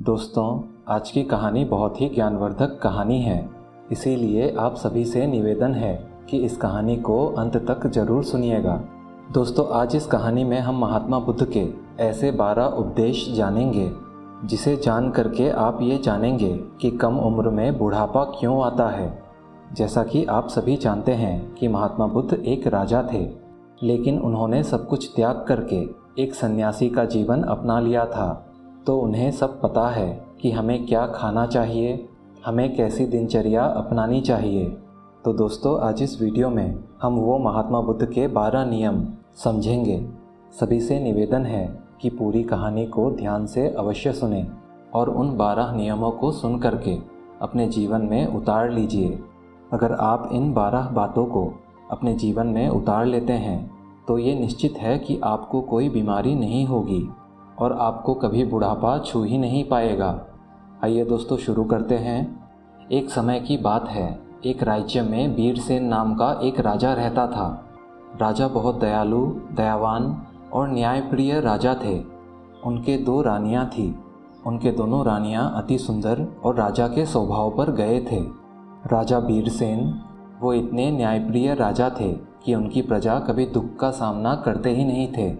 दोस्तों, आज की कहानी बहुत ही ज्ञानवर्धक कहानी है, इसीलिए आप सभी से निवेदन है कि इस कहानी को अंत तक जरूर सुनिएगा। दोस्तों, आज इस कहानी में हम महात्मा बुद्ध के ऐसे 12 उपदेश जानेंगे जिसे जान करके आप ये जानेंगे कि कम उम्र में बुढ़ापा क्यों आता है। जैसा कि आप सभी जानते हैं कि महात्मा बुद्ध एक राजा थे, लेकिन उन्होंने सब कुछ त्याग करके एक सन्यासी का जीवन अपना लिया था। तो उन्हें सब पता है कि हमें क्या खाना चाहिए, हमें कैसी दिनचर्या अपनानी चाहिए। तो दोस्तों, आज इस वीडियो में हम वो महात्मा बुद्ध के 12 नियम समझेंगे। सभी से निवेदन है कि पूरी कहानी को ध्यान से अवश्य सुनें और उन 12 नियमों को सुन करके अपने जीवन में उतार लीजिए। अगर आप इन 12 बातों को अपने जीवन में उतार लेते हैं तो ये निश्चित है कि आपको कोई बीमारी नहीं होगी और आपको कभी बुढ़ापा छू ही नहीं पाएगा। आइए दोस्तों, शुरू करते हैं। एक समय की बात है, एक राज्य में वीरसेन नाम का एक राजा रहता था। राजा बहुत दयालु, दयावान और न्यायप्रिय राजा थे। उनके 2 रानियां थीं। उनके दोनों रानियां अति सुंदर और राजा के स्वभाव पर गए थे। राजा वीरसेन वो इतने न्यायप्रिय राजा थे कि उनकी प्रजा कभी दुख का सामना करते ही नहीं थे,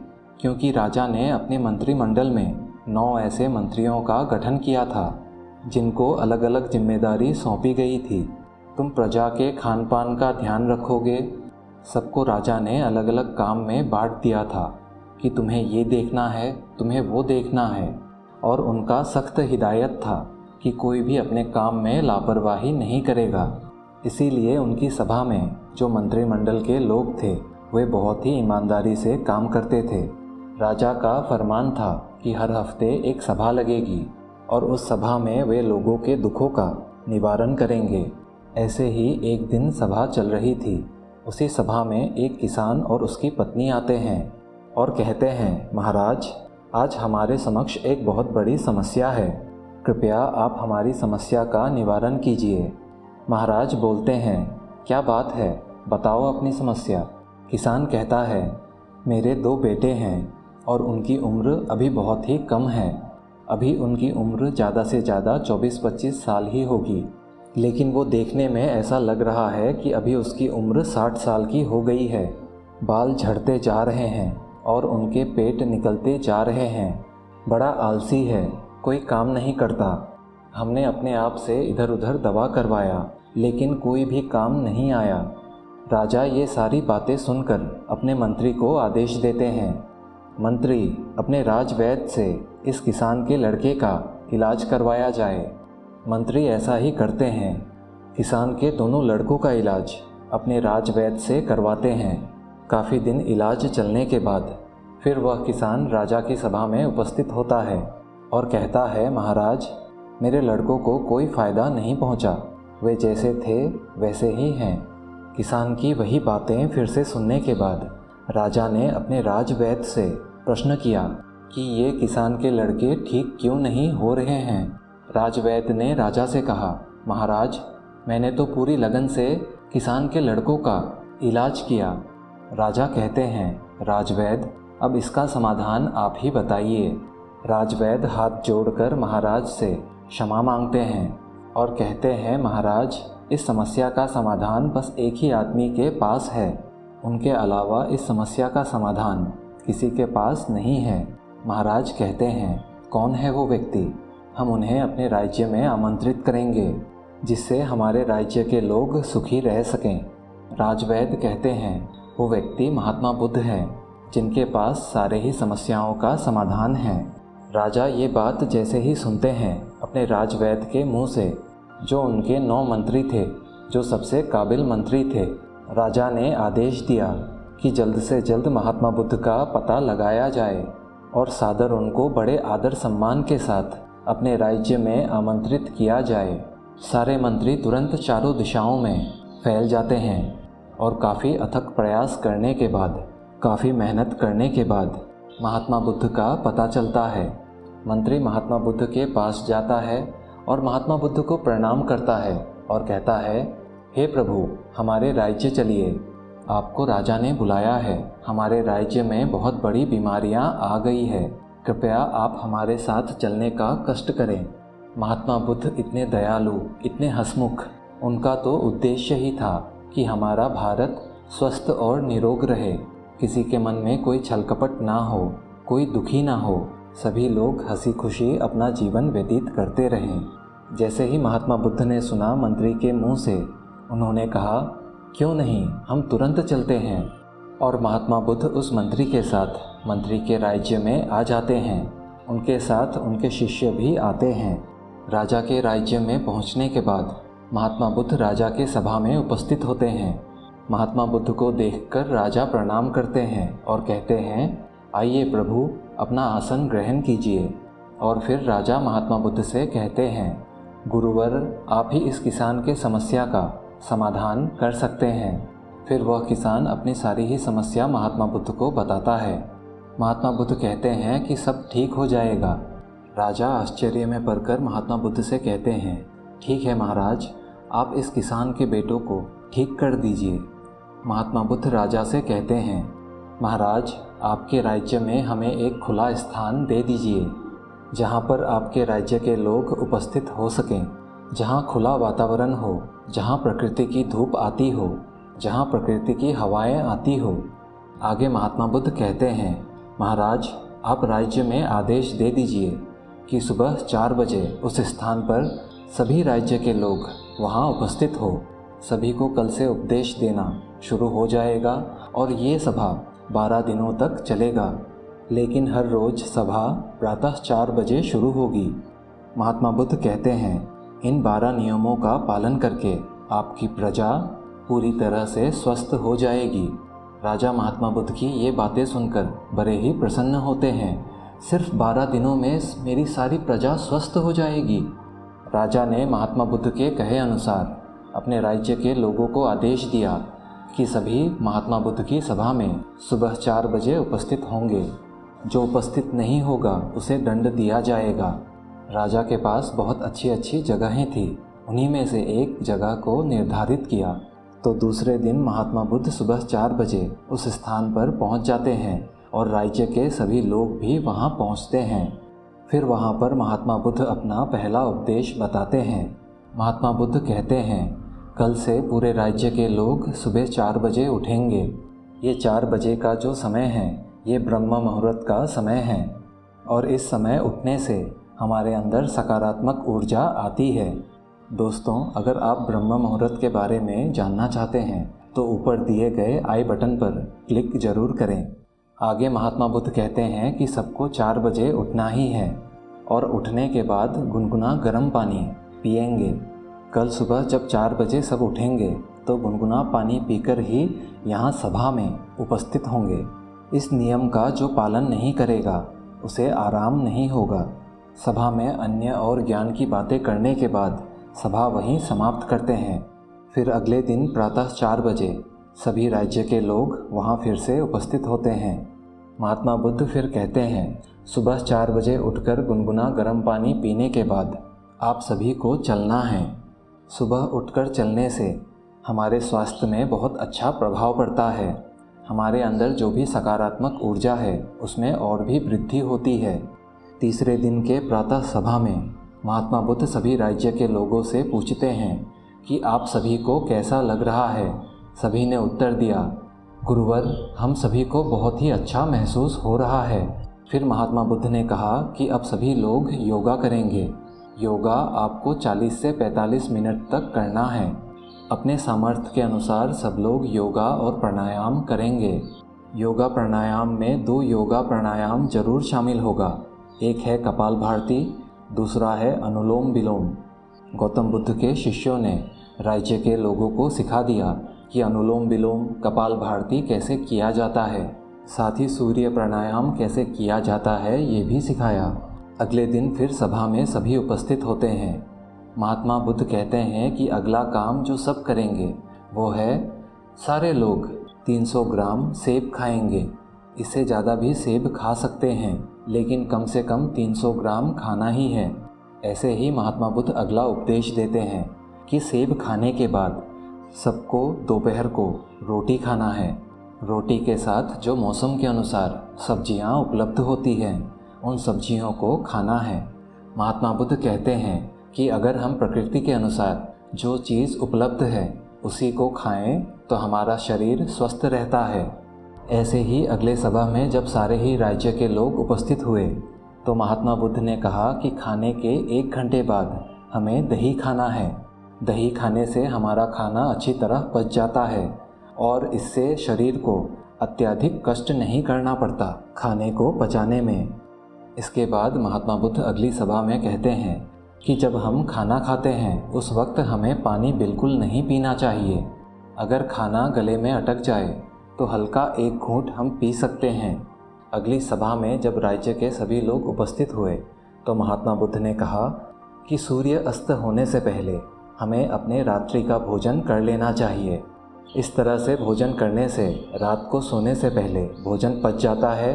क्योंकि राजा ने अपने मंत्रिमंडल में 9 ऐसे मंत्रियों का गठन किया था जिनको अलग अलग जिम्मेदारी सौंपी गई थी। तुम प्रजा के खान पान का ध्यान रखोगे। सबको राजा ने अलग अलग काम में बांट दिया था कि तुम्हें ये देखना है, तुम्हें वो देखना है, और उनका सख्त हिदायत था कि कोई भी अपने काम में लापरवाही नहीं करेगा। इसीलिए उनकी सभा में जो मंत्रिमंडल के लोग थे वे बहुत ही ईमानदारी से काम करते थे। राजा का फरमान था कि हर हफ्ते एक सभा लगेगी और उस सभा में वे लोगों के दुखों का निवारण करेंगे। ऐसे ही एक दिन सभा चल रही थी। उसी सभा में एक किसान और उसकी पत्नी आते हैं और कहते हैं, महाराज, आज हमारे समक्ष एक बहुत बड़ी समस्या है, कृपया आप हमारी समस्या का निवारण कीजिए। महाराज बोलते हैं, क्या बात है, बताओ अपनी समस्या। किसान कहता है, मेरे 2 बेटे हैं और उनकी उम्र अभी बहुत ही कम है। अभी उनकी उम्र ज़्यादा से ज़्यादा 24-25 साल ही होगी, लेकिन वो देखने में ऐसा लग रहा है कि अभी उसकी उम्र 60 साल की हो गई है। बाल झड़ते जा रहे हैं और उनके पेट निकलते जा रहे हैं। बड़ा आलसी है, कोई काम नहीं करता। हमने अपने आप से इधर उधर दवा करवाया, लेकिन कोई भी काम नहीं आया। राजा ये सारी बातें सुनकर अपने मंत्री को आदेश देते हैं, मंत्री, अपने राजवैद्य से इस किसान के लड़के का इलाज करवाया जाए। मंत्री ऐसा ही करते हैं। किसान के दोनों लड़कों का इलाज अपने राजवैद्य से करवाते हैं। काफ़ी दिन इलाज चलने के बाद फिर वह किसान राजा की सभा में उपस्थित होता है और कहता है, महाराज, मेरे लड़कों को कोई फ़ायदा नहीं पहुंचा, वे जैसे थे वैसे ही हैं। किसान की वही बातें फिर से सुनने के बाद राजा ने अपने राजवैद्य से प्रश्न किया कि ये किसान के लड़के ठीक क्यों नहीं हो रहे हैं। राजवैद्य ने राजा से कहा, महाराज, मैंने तो पूरी लगन से किसान के लड़कों का इलाज किया। राजा कहते हैं, राजवैद्य, अब इसका समाधान आप ही बताइए। राजवैद्य हाथ जोड़कर महाराज से क्षमा मांगते हैं और कहते हैं, महाराज, इस समस्या का समाधान बस एक ही आदमी के पास है। उनके अलावा इस समस्या का समाधान किसी के पास नहीं है। महाराज कहते हैं, कौन है वो व्यक्ति? हम उन्हें अपने राज्य में आमंत्रित करेंगे जिससे हमारे राज्य के लोग सुखी रह सकें। राजवैद्य कहते हैं, वो व्यक्ति महात्मा बुद्ध हैं, जिनके पास सारे ही समस्याओं का समाधान है। राजा ये बात जैसे ही सुनते हैं अपने राजवैद्य के मुंह से, जो उनके 9 मंत्री थे, जो सबसे काबिल मंत्री थे, राजा ने आदेश दिया कि जल्द से जल्द महात्मा बुद्ध का पता लगाया जाए और सादर उनको बड़े आदर सम्मान के साथ अपने राज्य में आमंत्रित किया जाए। सारे मंत्री तुरंत चारों दिशाओं में फैल जाते हैं और काफ़ी अथक प्रयास करने के बाद, काफ़ी मेहनत करने के बाद महात्मा बुद्ध का पता चलता है। मंत्री महात्मा बुद्ध के पास जाता है और महात्मा बुद्ध को प्रणाम करता है और कहता है, हे प्रभु, हमारे राज्य चलिए, आपको राजा ने बुलाया है। हमारे राज्य में बहुत बड़ी बीमारियां आ गई है। कृपया आप हमारे साथ चलने का कष्ट करें। महात्मा बुद्ध इतने दयालु, इतने हंसमुख, उनका तो उद्देश्य ही था कि हमारा भारत स्वस्थ और निरोग रहे, किसी के मन में कोई छलकपट ना हो, कोई दुखी ना हो, सभी लोग हंसी खुशी अपना जीवन व्यतीत करते रहें। जैसे ही महात्मा बुद्ध ने सुना मंत्री के मुंह से, उन्होंने कहा, क्यों नहीं, हम तुरंत चलते हैं। और महात्मा बुद्ध उस मंत्री के साथ मंत्री के राज्य में आ जाते हैं। उनके साथ उनके शिष्य भी आते हैं। राजा के राज्य में पहुंचने के बाद महात्मा बुद्ध राजा के सभा में उपस्थित होते हैं। महात्मा बुद्ध को देखकर राजा प्रणाम करते हैं और कहते हैं, आइए प्रभु, अपना आसन ग्रहण कीजिए। और फिर राजा महात्मा बुद्ध से कहते हैं, गुरुवर, आप ही इस किसान के समस्या का समाधान कर सकते हैं। फिर वह किसान अपनी सारी ही समस्या महात्मा बुद्ध को बताता है। महात्मा बुद्ध कहते हैं कि सब ठीक हो जाएगा। राजा आश्चर्य में पड़कर महात्मा बुद्ध से कहते हैं, ठीक है महाराज, आप इस किसान के बेटों को ठीक कर दीजिए। महात्मा बुद्ध राजा से कहते हैं, महाराज, आपके राज्य में हमें एक खुला स्थान दे दीजिए, जहाँ पर आपके राज्य के लोग उपस्थित हो सकें, जहाँ खुला वातावरण हो, जहाँ प्रकृति की धूप आती हो, जहाँ प्रकृति की हवाएं आती हो। आगे महात्मा बुद्ध कहते हैं, महाराज, आप राज्य में आदेश दे दीजिए कि सुबह 4 बजे उस स्थान पर सभी राज्य के लोग वहाँ उपस्थित हो। सभी को कल से उपदेश देना शुरू हो जाएगा और ये सभा 12 दिनों तक चलेगा, लेकिन हर रोज़ सभा प्रातः 4 बजे शुरू होगी। महात्मा बुद्ध कहते हैं, इन 12 नियमों का पालन करके आपकी प्रजा पूरी तरह से स्वस्थ हो जाएगी। राजा महात्मा बुद्ध की ये बातें सुनकर बड़े ही प्रसन्न होते हैं। सिर्फ 12 दिनों में मेरी सारी प्रजा स्वस्थ हो जाएगी। राजा ने महात्मा बुद्ध के कहे अनुसार अपने राज्य के लोगों को आदेश दिया कि सभी महात्मा बुद्ध की सभा में सुबह 4 बजे उपस्थित होंगे। जो उपस्थित नहीं होगा उसे दंड दिया जाएगा। राजा के पास बहुत अच्छी अच्छी जगहें थी, उन्हीं में से एक जगह को निर्धारित किया। तो दूसरे दिन महात्मा बुद्ध सुबह 4 बजे उस स्थान पर पहुंच जाते हैं और राज्य के सभी लोग भी वहां पहुंचते हैं। फिर वहां पर महात्मा बुद्ध अपना पहला उपदेश बताते हैं। महात्मा बुद्ध कहते हैं, कल से पूरे राज्य के लोग सुबह 4 बजे उठेंगे। ये 4 बजे का जो समय है, ये ब्रह्म मुहूर्त का समय है और इस समय उठने से हमारे अंदर सकारात्मक ऊर्जा आती है। दोस्तों, अगर आप ब्रह्म मुहूर्त के बारे में जानना चाहते हैं तो ऊपर दिए गए आई बटन पर क्लिक ज़रूर करें। आगे महात्मा बुद्ध कहते हैं कि सबको 4 बजे उठना ही है और उठने के बाद गुनगुना गर्म पानी पिएंगे। कल सुबह जब 4 बजे सब उठेंगे तो गुनगुना पानी पीकर ही यहाँ सभा में उपस्थित होंगे। इस नियम का जो पालन नहीं करेगा उसे आराम नहीं होगा। सभा में अन्य और ज्ञान की बातें करने के बाद सभा वहीं समाप्त करते हैं। फिर अगले दिन प्रातः 4 बजे सभी राज्य के लोग वहाँ फिर से उपस्थित होते हैं। महात्मा बुद्ध फिर कहते हैं, सुबह 4 बजे उठकर गुनगुना गर्म पानी पीने के बाद आप सभी को चलना है। सुबह उठकर चलने से हमारे स्वास्थ्य में बहुत अच्छा प्रभाव पड़ता है। हमारे अंदर जो भी सकारात्मक ऊर्जा है उसमें और भी वृद्धि होती है। तीसरे दिन के प्रातः सभा में महात्मा बुद्ध सभी राज्य के लोगों से पूछते हैं कि आप सभी को कैसा लग रहा है। सभी ने उत्तर दिया, गुरुवर, हम सभी को बहुत ही अच्छा महसूस हो रहा है। फिर महात्मा बुद्ध ने कहा कि अब सभी लोग योगा करेंगे। योगा आपको 40 से 45 मिनट तक करना है। अपने सामर्थ्य के अनुसार सब लोग योगा और प्राणायाम करेंगे। योगा प्राणायाम में 2 योगा प्राणायाम जरूर शामिल होगा। एक है कपालभाति, दूसरा है अनुलोम विलोम। गौतम बुद्ध के शिष्यों ने राज्य के लोगों को सिखा दिया कि अनुलोम विलोम, कपालभाति कैसे किया जाता है, साथ ही सूर्य प्राणायाम कैसे किया जाता है ये भी सिखाया। अगले दिन फिर सभा में सभी उपस्थित होते हैं। महात्मा बुद्ध कहते हैं कि अगला काम जो सब करेंगे वो है सारे लोग 300 ग्राम सेब खाएंगे। इससे ज़्यादा भी सेब खा सकते हैं, लेकिन कम से कम 300 ग्राम खाना ही है। ऐसे ही महात्मा बुद्ध अगला उपदेश देते हैं कि सेब खाने के बाद सबको दोपहर को रोटी खाना है। रोटी के साथ जो मौसम के अनुसार सब्जियां उपलब्ध होती हैं उन सब्जियों को खाना है। महात्मा बुद्ध कहते हैं कि अगर हम प्रकृति के अनुसार जो चीज़ उपलब्ध है उसी को खाएं तो हमारा शरीर स्वस्थ रहता है। ऐसे ही अगले सभा में जब सारे ही राज्य के लोग उपस्थित हुए तो महात्मा बुद्ध ने कहा कि खाने के 1 घंटे बाद हमें दही खाना है। दही खाने से हमारा खाना अच्छी तरह पच जाता है और इससे शरीर को अत्यधिक कष्ट नहीं करना पड़ता खाने को पचाने में। इसके बाद महात्मा बुद्ध अगली सभा में कहते हैं कि जब हम खाना खाते हैं उस वक्त हमें पानी बिल्कुल नहीं पीना चाहिए। अगर खाना गले में अटक जाए तो हल्का 1 घूंट हम पी सकते हैं। अगली सभा में जब राज्य के सभी लोग उपस्थित हुए तो महात्मा बुद्ध ने कहा कि सूर्य अस्त होने से पहले हमें अपने रात्रि का भोजन कर लेना चाहिए। इस तरह से भोजन करने से रात को सोने से पहले भोजन पच जाता है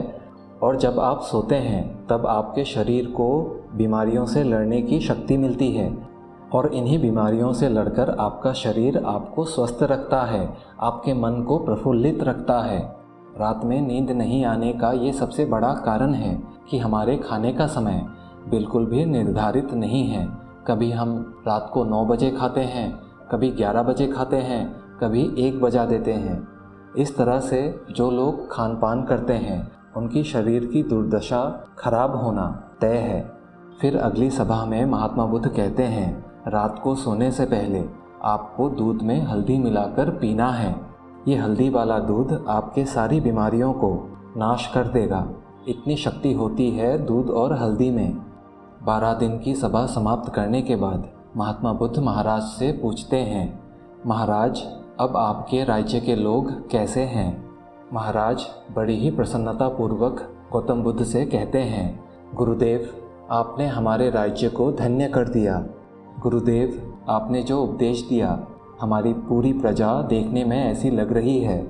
और जब आप सोते हैं तब आपके शरीर को बीमारियों से लड़ने की शक्ति मिलती है और इन्हीं बीमारियों से लड़कर आपका शरीर आपको स्वस्थ रखता है, आपके मन को प्रफुल्लित रखता है। रात में नींद नहीं आने का ये सबसे बड़ा कारण है कि हमारे खाने का समय बिल्कुल भी निर्धारित नहीं है। कभी हम रात को 9 बजे खाते हैं, कभी 11 बजे खाते हैं, कभी 1 बजा देते हैं। इस तरह से जो लोग खान पान करते हैं उनकी शरीर की दुर्दशा खराब होना तय है। फिर अगली सभा में महात्मा बुद्ध कहते हैं रात को सोने से पहले आपको दूध में हल्दी मिलाकर पीना है। ये हल्दी वाला दूध आपके सारी बीमारियों को नाश कर देगा। इतनी शक्ति होती है दूध और हल्दी में। 12 दिन की सभा समाप्त करने के बाद महात्मा बुद्ध महाराज से पूछते हैं, महाराज अब आपके राज्य के लोग कैसे हैं? महाराज बड़ी ही प्रसन्नतापूर्वक गौतम बुद्ध से कहते हैं, गुरुदेव आपने हमारे राज्य को धन्य कर दिया। गुरुदेव आपने जो उपदेश दिया हमारी पूरी प्रजा देखने में ऐसी लग रही है।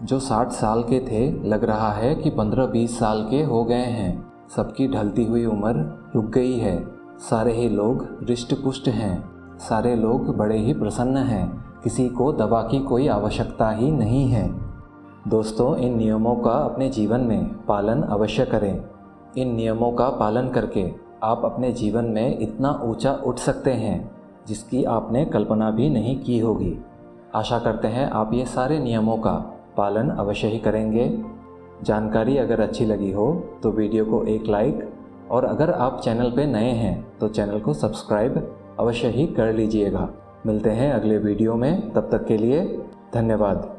जो 60 साल के थे लग रहा है कि 15-20 साल के हो गए हैं। सबकी ढलती हुई उम्र रुक गई है। सारे ही लोग रिष्ट पुष्ट हैं। सारे लोग बड़े ही प्रसन्न हैं। किसी को दवा की कोई आवश्यकता ही नहीं है। दोस्तों इन नियमों का अपने जीवन में पालन अवश्य करें। इन नियमों का पालन करके आप अपने जीवन में इतना ऊंचा उठ सकते हैं जिसकी आपने कल्पना भी नहीं की होगी। आशा करते हैं आप ये सारे नियमों का पालन अवश्य ही करेंगे। जानकारी अगर अच्छी लगी हो तो वीडियो को एक लाइक और अगर आप चैनल पे नए हैं तो चैनल को सब्सक्राइब अवश्य ही कर लीजिएगा। मिलते हैं अगले वीडियो में, तब तक के लिए धन्यवाद।